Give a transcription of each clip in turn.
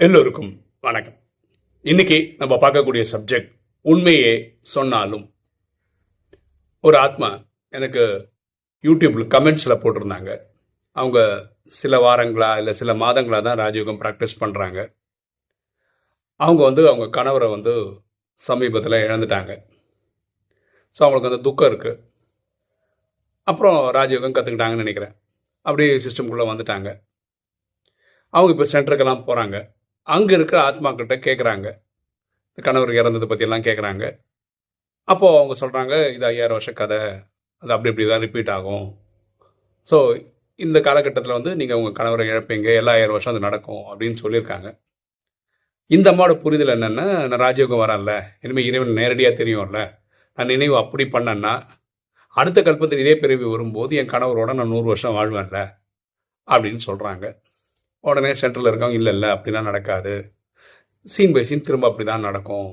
எல்லோருக்கும் வணக்கம். இன்னைக்கு நம்ம பார்க்கக்கூடிய சப்ஜெக்ட் உண்மையே சொன்னாலும். ஒரு ஆத்மா எனக்கு யூடியூப்ல கமெண்ட்ஸ்ல போட்டிருந்தாங்க. அவங்க சில வாரங்களா இல்லை சில மாதங்களா தான் ராஜயோகம் ப்ராக்டிஸ் பண்ணுறாங்க. அவங்க அவங்க கணவரை சமீபத்தில் இழந்துட்டாங்க. ஸோ அவங்களுக்கு துக்கம் இருக்குது. அப்புறம் ராஜயோகம் கற்றுக்கிட்டாங்கன்னு நினைக்கிறேன். அப்படியே சிஸ்டம்குள்ளே வந்துட்டாங்க. அவங்க இப்போ சென்டருக்கெல்லாம் போகிறாங்க. அங்கே இருக்கிற ஆத்மாக்கிட்ட கேட்குறாங்க, கணவர் இறந்ததை பற்றியெல்லாம் கேட்குறாங்க. அப்போது அவங்க சொல்கிறாங்க, இது 5000 வருஷ கதை, அது அப்படி இப்படி தான் ரிப்பீட் ஆகும். ஸோ இந்த காலகட்டத்தில் நீங்கள் உங்கள் கணவரை இழப்பீங்க, எல்லா 1000 வருஷம் அது நடக்கும் அப்படின்னு சொல்லியிருக்காங்க. இந்த அம்மாவோட புரிதல் என்னென்னா, நான் ராஜயோகம் வரேன்ல, இனிமேல் இறைவன் நேரடியாக தெரியும்ல, நான் நினைவு அப்படி பண்ணேன்னா அடுத்த கல்பத்தில் இதே பிறவி வரும்போது என் கணவரோட நான் 100 வருஷம் வாழ்வேன்ல அப்படின்னு சொல்கிறாங்க. உடனே சென்டரில் இருக்கவங்க இல்லை அப்படிலாம் நடக்காது, சீன் பை சீன் திரும்ப அப்படி தான் நடக்கும்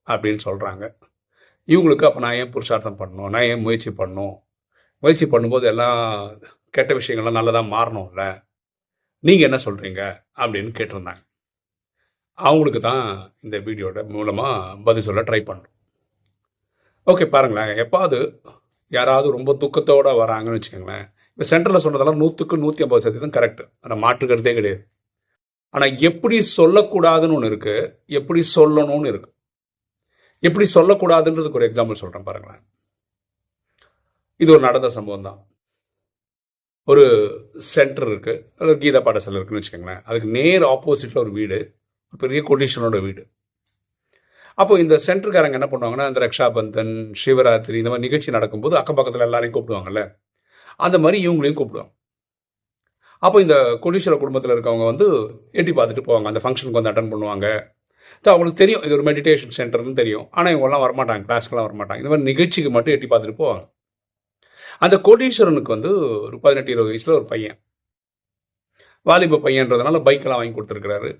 அப்படின்னு சொல்கிறாங்க. இவங்களுக்கு அப்போ நான் ஏன் புருஷார்த்தம் பண்ணணும், நான் ஏன் முயற்சி பண்ணணும், முயற்சி பண்ணும்போது எல்லாம் கெட்ட விஷயங்கள்லாம் நல்லதாக மாறணும்ல, நீங்கள் என்ன சொல்கிறீங்க அப்படின்னு கேட்டிருந்தாங்க. அவங்களுக்கு தான் இந்த வீடியோட மூலமாக பதில் சொல்ல ட்ரை பண்ணுறோம். ஓகே, பாருங்களேன். எப்பாவது யாராவது ரொம்ப துக்கத்தோடு வராங்கன்னு வச்சுக்கோங்களேன். இப்போ சென்டரில் சொன்னதெல்லாம் 100க்கு 150% கரெக்டு, அதை மாற்றுக்கிறதே கிடையாது. ஆனால் எப்படி சொல்லக்கூடாதுன்னு ஒன்று இருக்குது, எப்படி சொல்லணும்னு இருக்கு. எப்படி சொல்லக்கூடாதுன்றதுக்கு ஒரு எக்ஸாம்பிள் சொல்கிறேன் பாருங்களேன். இது ஒரு நடந்த சம்பவம் தான். ஒரு சென்டர் இருக்குது, அது கீதா பாடசாலை இருக்குன்னு வச்சுக்கோங்களேன். அதுக்கு நேர் ஆப்போசிட்டில் ஒரு வீடு, பெரிய கொட்டேஷனோட வீடு. அப்போ இந்த சென்டருக்காரங்க என்ன பண்ணுவாங்கன்னா, இந்த ரக்ஷாபந்தன், சிவராத்திரி இந்த மாதிரி நிகழ்ச்சி நடக்கும்போது அக்கம் பக்கத்தில் எல்லாரையும் கூப்பிடுவாங்கல்ல, அந்த மாதிரி இவங்களையும் கூப்பிடுவாங்க. அப்போ இந்த கோடீஸ்வர குடும்பத்தில் இருக்கவங்க எட்டி பார்த்துட்டு போவாங்க, அந்த ஃபங்க்ஷனுக்கு அட்டன் பண்ணுவாங்க. ஸோ அவங்களுக்கு தெரியும் இது ஒரு மெடிடேஷன் சென்டர்னு தெரியும். ஆனால் இவங்கெல்லாம் வரமாட்டாங்க, கிளாஸ்க்கெலாம் வரமாட்டாங்க. இந்த மாதிரி நிகழ்ச்சிக்கு மட்டும் எட்டி பார்த்துட்டு போவாங்க. அந்த கோடீஸ்வரனுக்கு ஒரு 18-20 வயசில் ஒரு பையன், வாலிப பையன்றதுனால பைக்கெல்லாம் வாங்கி கொடுத்துருக்கிறாரு.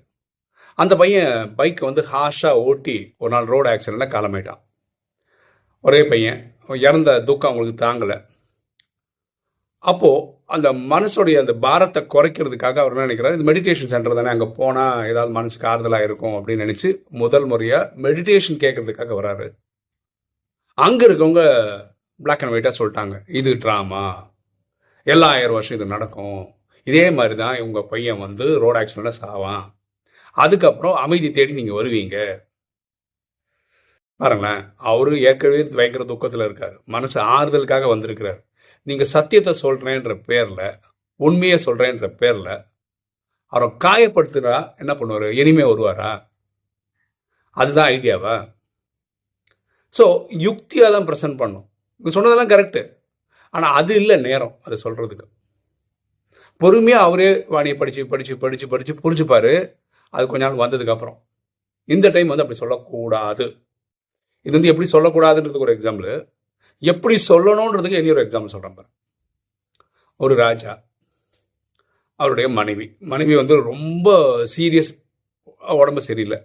அந்த பையன் பைக்கை ஹாஷாக ஓட்டி ஒரு நாள் ரோடு ஆக்சிடெண்ட்டில் காலமாயிட்டான். ஒரே பையன், இறந்த துக்கம் அவங்களுக்கு தாங்கலை. அப்போது அந்த மனசுடைய அந்த பாரத்தை குறைக்கிறதுக்காக அவர் என்ன நினைக்கிறார், இந்த மெடிடேஷன் சென்டர் தானே, அங்கே போனால் ஏதாவது மனசுக்கு ஆறுதலாக இருக்கும் அப்படின்னு நினச்சி முதல் முறையாக மெடிடேஷன் கேட்கறதுக்காக வராரு. அங்கே இருக்கவங்க பிளாக் அண்ட் ஒயிட்டாக சொல்லிட்டாங்க, இது ட்ராமா, எல்லா 1000 வருஷம் இது நடக்கும், இதே மாதிரி தான் உங்கள் பையன் ரோடு ஆக்சிடெண்ட்டில் சாவான், அதுக்கப்புறம் அமைதி தேடி நீங்கள் வருவீங்க. பாருங்களேன், அவரு ஏற்கனவே பயங்கர துக்கத்தில் இருக்கார், மனசு ஆறுதலுக்காக வந்திருக்கிறார். நீங்கள் சத்தியத்தை சொல்கிறேன்ற பேரில், உண்மையை சொல்கிறேன்ற பேரில் அவரை காயப்படுத்துகிறா என்ன பண்ணுவார், இனிமே வருவாரா? அதுதான் ஐடியாவா? ஸோ யுக்தியாக தான் ப்ரெசென்ட் பண்ணும். நீங்கள் சொன்னதெல்லாம் கரெக்டு, ஆனால் அது இல்லை நேரம் அதை சொல்கிறதுக்கு. பொறுமையாக அவரே வாணியை படித்து படித்து படித்து படித்து புரிஞ்சுப்பார். அது கொஞ்ச நாள் வந்ததுக்கப்புறம் இந்த டைம் அப்படி சொல்லக்கூடாது. இது எப்படி சொல்லக்கூடாதுன்றதுக்கு ஒரு எக்ஸாம்பிள், எப்படி சொல்லணுன்றதுக்கு இனி ஒரு எக்ஸாம்பிள் சொல்கிறேன் பாரு. ஒரு ராஜா, அவருடைய மனைவி ரொம்ப சீரியஸ், உடம்பு சரியில்லை,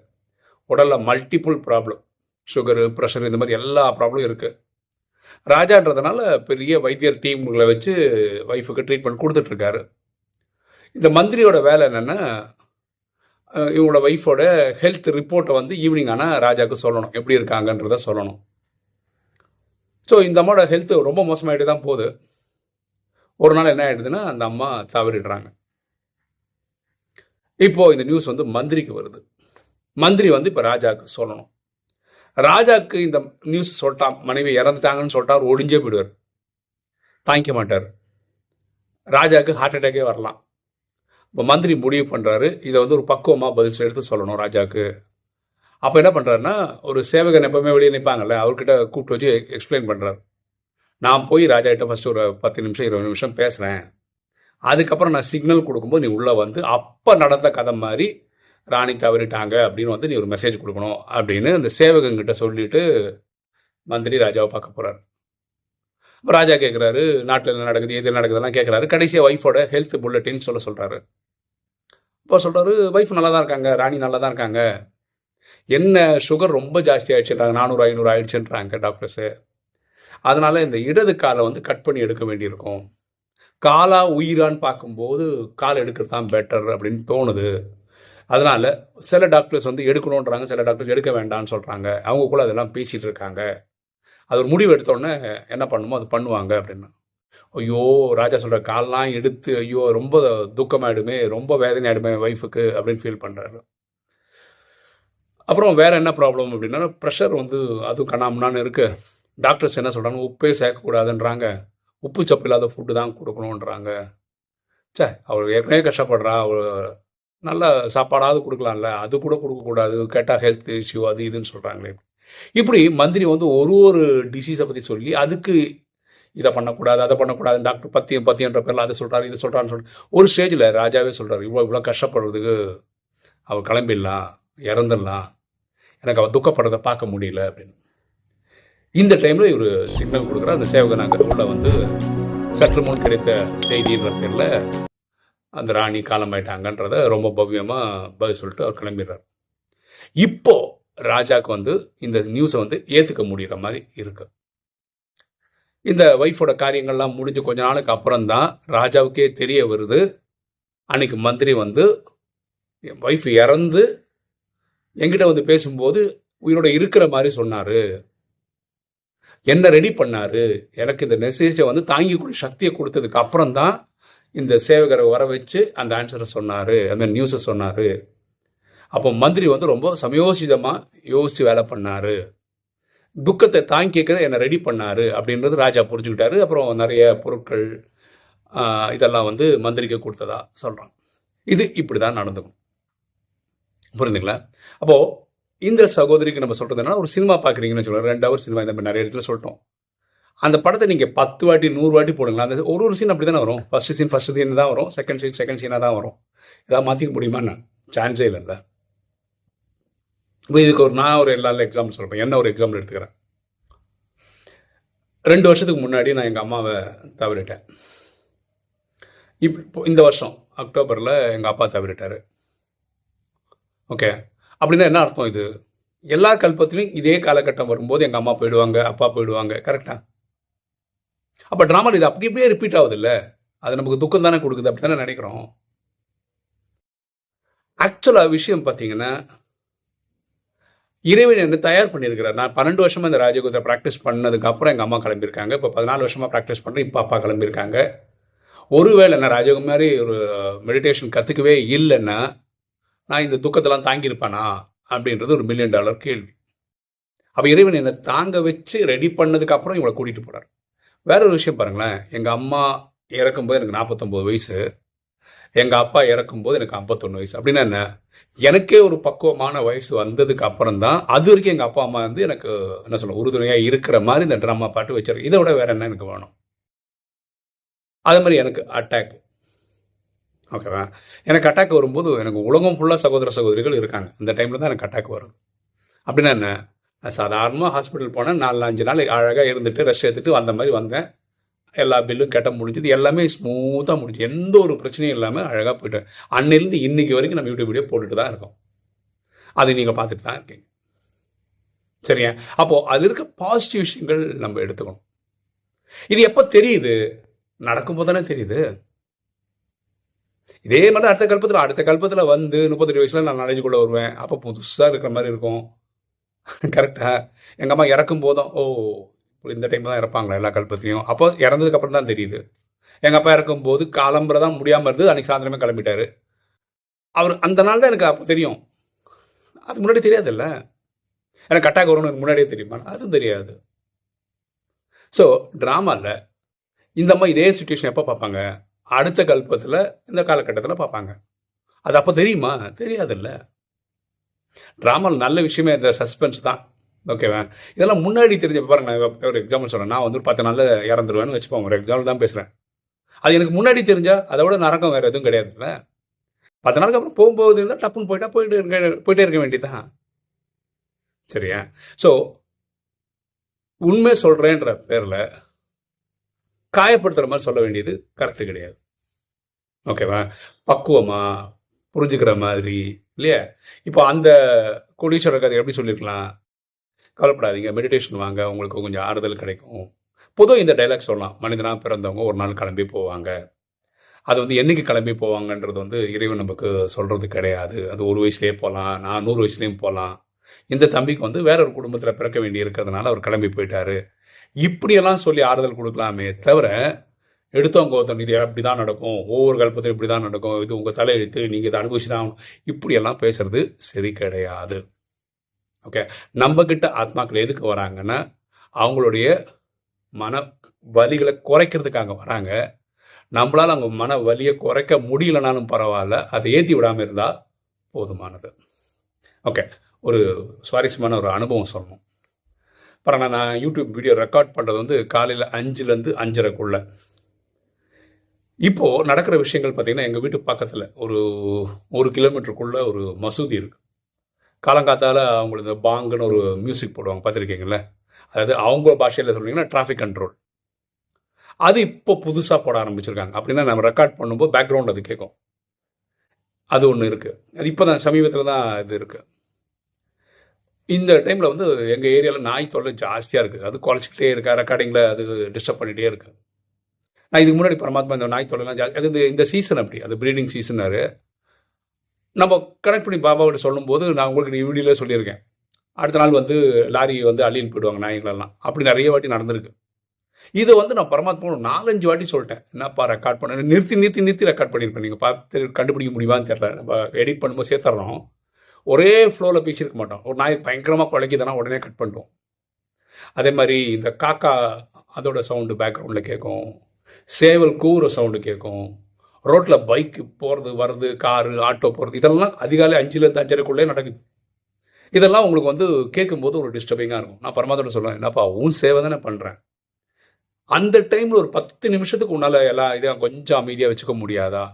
உடலில் மல்டிபிள் ப்ராப்ளம், சுகரு, ப்ரெஷர், இந்த மாதிரி எல்லா ப்ராப்ளமும் இருக்குது. ராஜான்றதுனால பெரிய வைத்தியர் டீம்களை வச்சு ஒய்ஃபுக்கு ட்ரீட்மெண்ட் கொடுத்துட்ருக்காரு. இந்த மந்திரியோட வேலை என்னென்னா, இவங்களோட ஒய்ஃபோட ஹெல்த் ரிப்போர்ட்டை ஈவினிங் ஆனால் ராஜாவுக்கு சொல்லணும், எப்படி இருக்காங்கன்றத சொல்லணும். ஸோ இந்த அம்மாவோட ஹெல்த்து ரொம்ப மோசமாகிட்டு தான் போகுது. ஒரு நாள் என்ன ஆகிடுதுன்னா, அந்த அம்மா தவறிடுறாங்க. இப்போது இந்த நியூஸ் மந்திரிக்கு வருது. மந்திரி இப்போ ராஜாவுக்கு சொல்லணும். ராஜாவுக்கு இந்த நியூஸ் சொல்லிட்டா, மனைவி இறந்துட்டாங்கன்னு சொல்லிட்டா அவர் ஒடிஞ்சே போயிடுவார், தாங்கிக்க மாட்டார். ராஜாவுக்கு ஹார்ட் அட்டாக்கே வரலாம். இப்போ மந்திரி முடிவு பண்ணுறாரு, இதை ஒரு பக்குவமாக பதில் எடுத்து சொல்லணும் ராஜாவுக்கு. அப்போ என்ன பண்ணுறாருன்னா, ஒரு சேவகன் எப்பவுமே வெளியே நிற்பாங்கல்ல, அவர்கிட்ட கூப்பிட்டு வச்சு எக்ஸ்பிளைன் பண்ணுறாரு. நான் போய் ராஜா கிட்ட ஃபஸ்ட்டு ஒரு 10 நிமிஷம் 20 நிமிஷம் பேசுகிறேன், அதுக்கப்புறம் நான் சிக்னல் கொடுக்கும்போது நீ உள்ளே அப்போ நடந்த கதை மாதிரி ராணி தவறிட்டாங்க அப்படின்னு நீ ஒரு மெசேஜ் கொடுக்கணும் அப்படின்னு அந்த சேவகங்கிட்ட சொல்லிட்டு மந்திரி ராஜாவை பார்க்க போகிறார். இப்போ ராஜா கேட்குறாரு, நாட்டில் என்ன நடக்குது, எது நடக்குதுலாம் கேட்குறாரு. கடைசியாக ஒய்ஃபோட ஹெல்த் புல்லட்டின்னு சொல்கிறாரு. இப்போ சொல்கிறாரு, ஒய்ஃப் நல்லா தான் இருக்காங்க, ராணி நல்லா தான் இருக்காங்க, என்ன சுகர் ரொம்ப ஜாஸ்தி ஆகிடுச்சுன்றாங்க, 400-500 ஆகிடுச்சுன்றாங்க டாக்டர்ஸு. அதனால் இந்த இடது காலை கட் பண்ணி எடுக்க வேண்டியிருக்கும். காலா உயிரான்னு பார்க்கும்போது கால் எடுக்கிறது தான் பெட்டர் அப்படின்னு தோணுது. அதனால சில டாக்டர்ஸ் வந்து எடுக்கணுன்றாங்க, சில டாக்டர்ஸ் எடுக்க வேண்டாம்னு சொல்கிறாங்க. அவங்க கூட அதெல்லாம் பேசிகிட்டு இருக்காங்க. அது ஒரு முடிவு எடுத்தோடனே என்ன பண்ணுமோ அது பண்ணுவாங்க அப்படின்னு. ஐயோ ராஜா சொல்கிற கால்லாம் எடுத்து ஐயோ ரொம்ப துக்கமாயிடுமே, ரொம்ப வேதனை ஆயிடுமே ஒய்ஃபுக்கு அப்படின்னு ஃபீல் பண்ணுறாரு. அப்புறம் வேற என்ன ப்ராப்ளம் அப்படின்னா ப்ரெஷர் வந்து அதுவும் கண்ணாமண்ணான்னு இருக்கு. டாக்டர்ஸ் என்ன சொல்கிறாங்க, உப்பே சேர்க்கக்கூடாதுன்றாங்க, உப்பு சப்பு இல்லாத ஃபுட்டு தான் கொடுக்கணுன்றாங்க. சே அவர் ஏற்கனவே கஷ்டப்படுறா, அவர் நல்ல சாப்பாடாவது கொடுக்கலாம்ல, அது கூட கொடுக்கக்கூடாது, கேட்டால் ஹெல்த் இஷ்யூ அது இதுன்னு சொல்கிறாங்களே. இப்படி மந்திரி வந்து ஒரு டிசீஸை பற்றி சொல்லி அதுக்கு இதை பண்ணக்கூடாது அதை பண்ணக்கூடாது, டாக்டர் பத்தியன்ற பேரில் அதை சொல்கிறாரு இது சொல்கிறான்னு சொல்லிட்டு ஒரு ஸ்டேஜில் ராஜாவே சொல்கிறார், இவ்வளோ கஷ்டப்படுறதுக்கு அவர் கிளம்பிடலாம், இறந்துடலாம், எனக்கு அவர் துக்கப்படுறதை பார்க்க முடியல அப்படின்னு. இந்த டைமில் இவர் சிக்னல் கொடுக்குற அந்த சேவகனாக உள்ள வந்து சற்று முன் கிடைத்த செய்தின்ற பேரில் அந்த ராணி காலமாயிட்டாங்கன்றத ரொம்ப பவ்யமாக பதில் சொல்லிட்டு அவர் கிளம்பிடுறார். இப்போ ராஜாவுக்கு வந்து இந்த நியூஸை வந்து ஏற்றுக்க முடிகிற மாதிரி இருக்கு. இந்த ஒய்ஃபோட காரியங்கள்லாம் முடிஞ்சு கொஞ்ச நாளுக்கு அப்புறம் தான் ராஜாவுக்கே தெரிய வருது, அன்னைக்கு மந்திரி வந்து ஒய்ஃப் இறந்து என்கிட்ட வந்து பேசும்போது உயிரோட இருக்கிற மாதிரி சொன்னாரு, என்ன ரெடி பண்ணாரு, எனக்கு இந்த மெசேஜை வந்து தாங்கிக்கூடிய சக்தியை கொடுத்ததுக்கு அப்புறம் தான் இந்த சேவகரை வர வச்சு அந்த ஆன்சரை சொன்னாரு, அந்த நியூஸை சொன்னாரு. அப்போ மந்திரி வந்து ரொம்ப சமயோசிதமாக யோசித்து வேலை பண்ணாரு, துக்கத்தை தாங்கிக்கிற என்னை ரெடி பண்ணாரு அப்படின்றது ராஜா புரிஞ்சுக்கிட்டாரு. அப்புறம் நிறைய பொருட்கள் இதெல்லாம் வந்து மந்திரிக்கு கொடுத்ததா சொல்கிறான். இது இப்படி தான் நடந்துக்கும். புரிந்துங்களா? அப்போது இந்த சகோதரிக்கு நம்ம சொல்கிறது என்னன்னா, ஒரு சினிமா பார்க்குறீங்கன்னு சொல்லுவோம், 2 ஹவர் சினிமா இந்த மாதிரி நிறைய இடத்துல சொல்லிட்டோம். அந்த படத்தை நீங்கள் 10 வாட்டி 100 வாட்டி போடுங்களா, அந்த ஒரு சீன் அப்படி தானே வரும். ஃபஸ்ட் சீன் தான் வரும், செகண்ட் சீனாக தான் வரும். இதாக மாற்றிக்க முடியுமான்னு சான்ஸே இல்லைல்ல. இப்போ இதுக்கு நான் ஒரு எல்லா எக்ஸாம்பிள் சொல்கிறேன். என்ன ஒரு எக்ஸாம்பிள் எடுத்துக்கிறேன். 2 வருஷத்துக்கு முன்னாடி நான் எங்கள் அம்மாவை தவறிட்டேன். இப்போ இந்த வருஷம் அக்டோபரில் எங்கள் அப்பா தவறிட்டார். ஓகே, அப்படின்னா என்ன அர்த்தம்? இது எல்லா கல்பத்திலையும் இதே காலகட்டம் வரும்போது எங்கள் அம்மா போயிடுவாங்க, அப்பா போயிடுவாங்க, கரெக்டா? அப்போ ட்ராமாவில் இது அப்படியே ரிப்பீட் ஆகுது இல்லை? அது நமக்கு துக்கம் தானே கொடுக்குது, அப்படி தானே நினைக்கிறோம். ஆக்சுவலாக விஷயம் பார்த்தீங்கன்னா, இறைவன் என்ன தயார் பண்ணியிருக்கிறார். நான் 12 வருஷமாக இந்த ராஜயோகத்தை ப்ராக்டிஸ் பண்ணதுக்கு அப்புறம் எங்கள் அம்மா கிளம்பியிருக்காங்க. இப்போ 14 வருஷமாக ப்ராக்டிஸ் பண்ணுறேன், இப்போ அப்பா கிளம்பியிருக்காங்க. ஒருவேளை நான் ராஜயோகம் மாதிரி ஒரு மெடிடேஷன் கற்றுக்கவே இல்லைன்னா நான் இந்த துக்கத்தெல்லாம் தாங்கியிருப்பேனா அப்படின்றது ஒரு $1 மில்லியன் கேள்வி. அப்போ இறைவன் என்னை தாங்க வச்சு ரெடி பண்ணதுக்கு அப்புறம் இவங்களை கூட்டிகிட்டு போகிறார். வேற ஒரு விஷயம் பாருங்களேன், எங்கள் அம்மா இறக்கும்போது எனக்கு 49 வயசு, எங்கள் அப்பா இறக்கும்போது எனக்கு 51 வயசு. அப்படின்னா என்ன, எனக்கே ஒரு பக்குவமான வயசு வந்ததுக்கு அப்புறம் தான் அது வரைக்கும் எங்கள் அப்பா அம்மா வந்து எனக்கு என்ன சொல்ல உறுதுணையாக இருக்கிற மாதிரி இந்த ட்ராமா பாட்டு வச்சிருக்கேன். இதை விட வேற என்ன எனக்கு வேணும்? அதே மாதிரி எனக்கு அட்டாக், ஓகேவா, எனக்கு அட்டாக் வரும்போது எனக்கு உலகம் ஃபுல்லாக சகோதர சகோதரிகள் இருக்காங்க. இந்த டைமில் தான் எனக்கு அட்டாக் வருது. அப்படின்னா என்ன, நான் சாதாரணமாக ஹாஸ்பிட்டல் போனேன், 4-5 நாள் அழகாக இருந்துட்டு ரெஸ்ட் எடுத்துட்டு வந்த மாதிரி வந்தேன். எல்லா பில்லும் கேட்ட முடிஞ்சது, எல்லாமே ஸ்மூத்தாக முடிஞ்சு, எந்த ஒரு பிரச்சனையும் இல்லாமல் அழகாக போயிட்டேன். அன்னிலிருந்து இன்னைக்கு வரைக்கும் நம்ம யூடியூப் வீடியோ போட்டுட்டு தான் இருக்கோம். அதை நீங்கள் பார்த்துட்டு தான் இருக்கீங்க. சரியா? அப்போது அது இருக்க பாசிட்டிவ் விஷயங்கள் நம்ம எடுத்துக்கணும். இது எப்போ தெரியுது? நடக்கும்போது தானே தெரியுது. இதே மாதிரி அடுத்த கல்பத்தில் வந்து 32 வயசுல நான் நடந்துக்குள்ளே வருவேன். அப்போ புதுசாக இருக்கிற மாதிரி இருக்கும். கரெக்டா? எங்கள் அம்மா இறக்கும் போதும் இந்த டைம் தான் இறப்பாங்களா எல்லா கல்பத்திலையும்? அப்போ இறந்ததுக்கு அப்புறம் தான் தெரியுது. எங்கள் அப்பா இறக்கும்போது காலம்பரை தான் முடியாமல் இருந்தது, அன்றைக்கி சாயந்தரமே கிளம்பிட்டாரு. அவர் அந்த நாள் தான் எனக்கு அப்போ தெரியும். அது முன்னாடி தெரியாதுல்ல. எனக்கு அட்டாக் வரும்னு எனக்கு முன்னாடியே தெரியுமா? அதுவும் தெரியாது. ஸோ ட்ராமாவில் இந்த மாதிரி இதே சுச்சுவேஷன் எப்போ பார்ப்பாங்க? அடுத்த கல்பத்தில் இந்த காலகட்டத்தில் பார்ப்பாங்க. அது அப்போ தெரியுமா? தெரியாதுல்ல. ட்ராமாவில் நல்ல விஷயமே இந்த சஸ்பென்ஸ் தான். ஓகேவா? இதெல்லாம் முன்னாடி தெரிஞ்ச பாருங்க. நான் ஒரு எக்ஸாம்பிள் சொல்கிறேன். நான் வந்து 10 நாளில் இறந்துருவேன்னு வச்சுப்போம். ஒரு எக்ஸாம்பிள் தான் பேசுகிறேன். அது எனக்கு முன்னாடி தெரிஞ்சால் அதை விட நரக்கம் வேறு எதுவும் கிடையாதுல்ல. 10 நாளுக்கு அப்புறம் போகும்போது இருந்தால் டப்புன்னு போயிட்டே இருக்க வேண்டியதான். சரியா? ஸோ உண்மை சொல்கிறேன்ற பேரில் காயப்படுத்துகிற மாதிரி சொல்ல வேண்டியது கரெக்டு கிடையாது. ஓகேவா? பக்குவமா புரிஞ்சுக்கிற மாதிரி இல்லையா? இப்போ அந்த கோடீஸ்வரர் கதை எப்படி சொல்லியிருக்கலாம்? கவலைப்படாதீங்க, மெடிடேஷன் வாங்க, உங்களுக்கு கொஞ்சம் ஆறுதல் கிடைக்கும். பொதுவாக இந்த டைலாக் சொல்லலாம். மனிதனாக பிறந்தவங்க ஒரு நாள் கிளம்பி போவாங்க. அது வந்து என்னைக்கு கிளம்பி போவாங்கன்றது வந்து இறைவன் நமக்கு சொல்றது கிடையாது. அது 1 வயசுலயே போலாம், நான் 100 வயசுலயும் போலாம். இந்த தம்பிக்கு வந்து வேற ஒரு குடும்பத்துல பிறக்க வேண்டி இருக்கிறதுனால அவர் கிளம்பி போயிட்டாரு. இப்படியெல்லாம் சொல்லி ஆறுதல் குடுக்கலாமே தவிர, எடுத்தவங்க கௌதம் இது அப்படிதான் நடக்கும். ஒவ்வொரு கல்பத்திலும் இப்படிதான் நடக்கும். இது உங்க தலையெழுத்து. நீங்க இத அனுபவிச்சு தான் ஆகணும். இப்படியெல்லாம் பேசுறது சரி கிடையாது. ஓகே. நம்ம கிட்ட ஆத்மாக்கள் எதுக்கு வராங்கன்னா, அவங்களுடைய மன வலிகள குறைக்கிறதுக்காக வராங்க. நம்மளால அவங்க மன வலிய குறைக்க முடியலனாலும் பரவால்ல. அத ஏத்தி விடாம இருந்தா போதுமானது. ஓகே. ஒரு சுவாரஸ்யமான ஒரு அனுபவம் சொல்லணும். பாருங்க நான் யூடியூப் வீடியோ ரெக்கார்ட் பண்றது வந்து காலையில 5லேருந்து 5:30க்குள்ள. இப்போ நடக்கிற விஷயங்கள் பார்த்தீங்கன்னா, எங்க வீட்டு பக்கத்துல ஒரு 1 கிலோமீட்டருக்குள்ள ஒரு மசூதி இருக்கு. காலங்காத்தால அவங்களுக்கு பாங்குன்னு ஒரு மியூசிக் போடுவாங்க பார்த்துருக்கீங்கல்ல? அதாவது அவங்க பாஷையில சொன்னீங்கன்னா டிராஃபிக் கண்ட்ரோல். அது இப்போ புதுசா போட ஆரம்பிச்சிருக்காங்க. அப்படின்னா நம்ம ரெக்கார்ட் பண்ணும்போது பேக்ரவுண்ட் அது கேட்கும். அது ஒண்ணு இருக்கு. அது இப்பதான் சமீபத்தில தான் இது இருக்கு. இந்த டைம்ல வந்து எங்க ஏரியால நாய் தொல்லை ஜாஸ்தியா இருக்கு. அது குலைச்சுக்கிட்டே இருக்கா, ரெக்கார்டிங்ல அது டிஸ்டர்ப் பண்ணிட்டே இருக்கு. நான் இதுக்கு முன்னாடி பரமாத்மா இந்த நாய் தொல்லைலாம் அது இந்த சீசன் அப்படி. அது ப்ரீடிங் சீசன்னாரு. நம்ம கனெக்ட் பண்ணி பாபாகிட்ட சொல்லும்போது, நான் உங்களுக்கு வீடியோல சொல்லியிருக்கேன். அடுத்த நாள் வந்து லாரி வந்து அள்ளின்னு போயிடுவாங்க நாய்களெல்லாம். அப்படி நெறைய வாட்டி நடந்திருக்கு. இத வந்து நான் பரமாத்மாவோட 4, 5 வாட்டி சொல்லிட்டேன். என்னப்பா ரெக்கார்ட் பண்ண நிறுத்தி ரெக்கார்ட் பண்ணியிருப்பேன். நீங்க பார்த்து கண்டுபிடிக்க முடியுமான்னு தெரியல. நம்ம எடிட் பண்ணும்போது சேர்த்துறோம். ஒரே ஃப்ளோல பேசியிருக்க மாட்டோம். ஒரு நாய் பயங்கரமா குலைக்குதுன்னா உடனே கட் பண்ணிட்டோம். அதே மாதிரி இந்த காக்கா அதோட சவுண்டு பேக்ரவுண்ட்ல கேட்கும். சேவல் கூவுற சவுண்டு கேட்கும். ரோட்ல பைக் போறது, வர்றது, காரு, ஆட்டோ போறது இதெல்லாம் அதிகாலை 5லேருந்து 5:30க்குள்ளே நடக்குது. இதெல்லாம் உங்களுக்கு வந்து கேட்கும்போது ஒரு டிஸ்டர்பிங்கா இருக்கும். நான் பரமாத்மாட்ட சொல்லுவேன், என்னப்பா உன் சேவை தானே பண்றேன். அந்த டைம்ல ஒரு 10 நிமிஷத்துக்கு உன்னால எல்லா இதையும் கொஞ்சம் அமைதியா வச்சுக்க முடியாதா?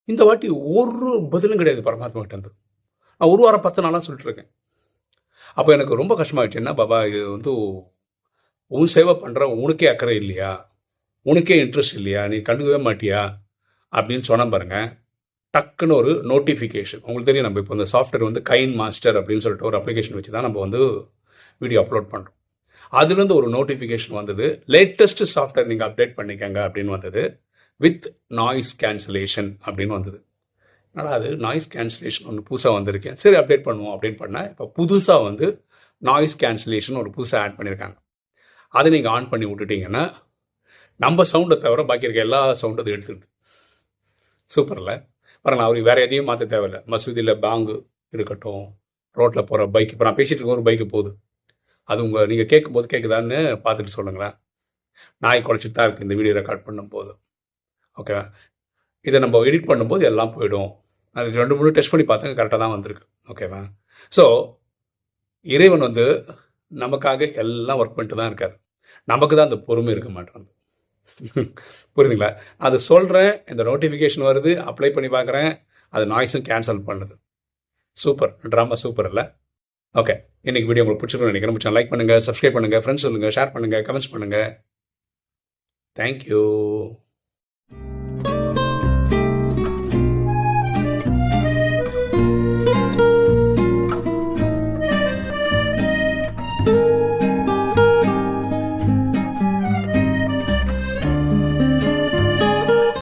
இந்த வாட்டி ஒரு பதிலும் கிடையாது பரமாத்மா கிட்ட இருந்து. நான் 1 வாரம் 10 நாளா சொல்லிட்டு இருக்கேன். அப்ப எனக்கு ரொம்ப கஷ்டமாயிடுச்சு. என்ன பாபா இது வந்து உன் சேவை பண்ற உனக்கே அக்கறை இல்லையா? உனக்கே இன்ட்ரெஸ்ட் இல்லையா? நீ கண்டுக்கவே மாட்டியா? அப்படின்னு சொன்னேன் பாருங்க. டக்குன்னு ஒரு நோட்டிஃபிகேஷன். உங்களுக்கு தெரியும் நம்ம இப்போ இந்த சாஃப்ட்வேர் வந்து கைன் மாஸ்டர் அப்படின்னு சொல்லிட்டு ஒரு அப்ளிகேஷன் வச்சு தான் நம்ம வந்து வீடியோ அப்லோட் பண்றோம். அதுலேருந்து ஒரு நோட்டிஃபிகேஷன் வந்தது. லேட்டஸ்ட் சாஃப்ட்வேர் நீங்க அப்டேட் பண்ணிக்கங்க அப்படின்னு வந்தது. வித் நாய்ஸ் கேன்சலேஷன் அப்படின்னு வந்தது. என்னடா அது நாய்ஸ் கேன்சலேஷன் ஒன்று புதுசாக வந்திருக்கேன். சரி அப்டேட் பண்ணுவோம் அப்படின்னு பண்ணேன். இப்போ புதுசாக வந்து நாய்ஸ் கேன்சலேஷன் ஒரு புதுசாக ஆட் பண்ணியிருக்காங்க. அதை நீங்கள் ஆன் பண்ணி விட்டுட்டீங்கன்னா நம்ம சவுண்டை தவிர பாக்கி இருக்க எல்லா சவுண்டும் அது எடுத்துருது. சூப்பரில் பாருங்களா, அவருக்கு வேற எதையும் மாற்ற தேவையில்லை. மசூதியில் பாங்கு இருக்கட்டும், ரோட்டில் போகிற பைக், இப்போ நான் பேசிட்டு இருக்க ஒரு பைக்கு போகுது, அது நீங்கள் கேட்கும்போது கேட்குதான்னு பார்த்துட்டு சொல்லுங்களேன். நாய் குலைச்சிட்டு தான் இருக்குது இந்த வீடியோ ரெக்கார்ட் பண்ணும்போது. ஓகேவா? இதை நம்ம எடிட் பண்ணும்போது எல்லாம் போயிடும். அது 2, 3 டெஸ்ட் பண்ணி பார்த்தேன், கரெக்டாக தான் வந்திருக்கு. ஓகேவா? ஸோ இறைவன் வந்து நமக்காக எல்லாம் ஒர்க் பண்ணிட்டு தான் இருக்காரு. நமக்கு தான் அந்த பொறுமை இருக்க மாட்டேங்குது. புரியுதுங்களா? அது சொல்கிறேன், இந்த நோட்டிஃபிகேஷன் வருது, அப்ளை பண்ணி பார்க்குறேன், அது நாய்ஸும் கேன்சல் பண்ணுது. சூப்பர், ட்ராமா சூப்பர் இல்லை? ஓகே, இன்னைக்கு வீடியோ உங்களுக்கு பிடிச்சிருக்குன்னு நினைக்கிறேன். பிடிச்சா லைக் பண்ணுங்கள், சப்ஸ்கிரைப் பண்ணுங்கள், ஃப்ரெண்ட்ஸ் சொல்லுங்கள், ஷேர் பண்ணுங்கள், கமெண்ட்ஸ் பண்ணுங்கள். தேங்க்யூ.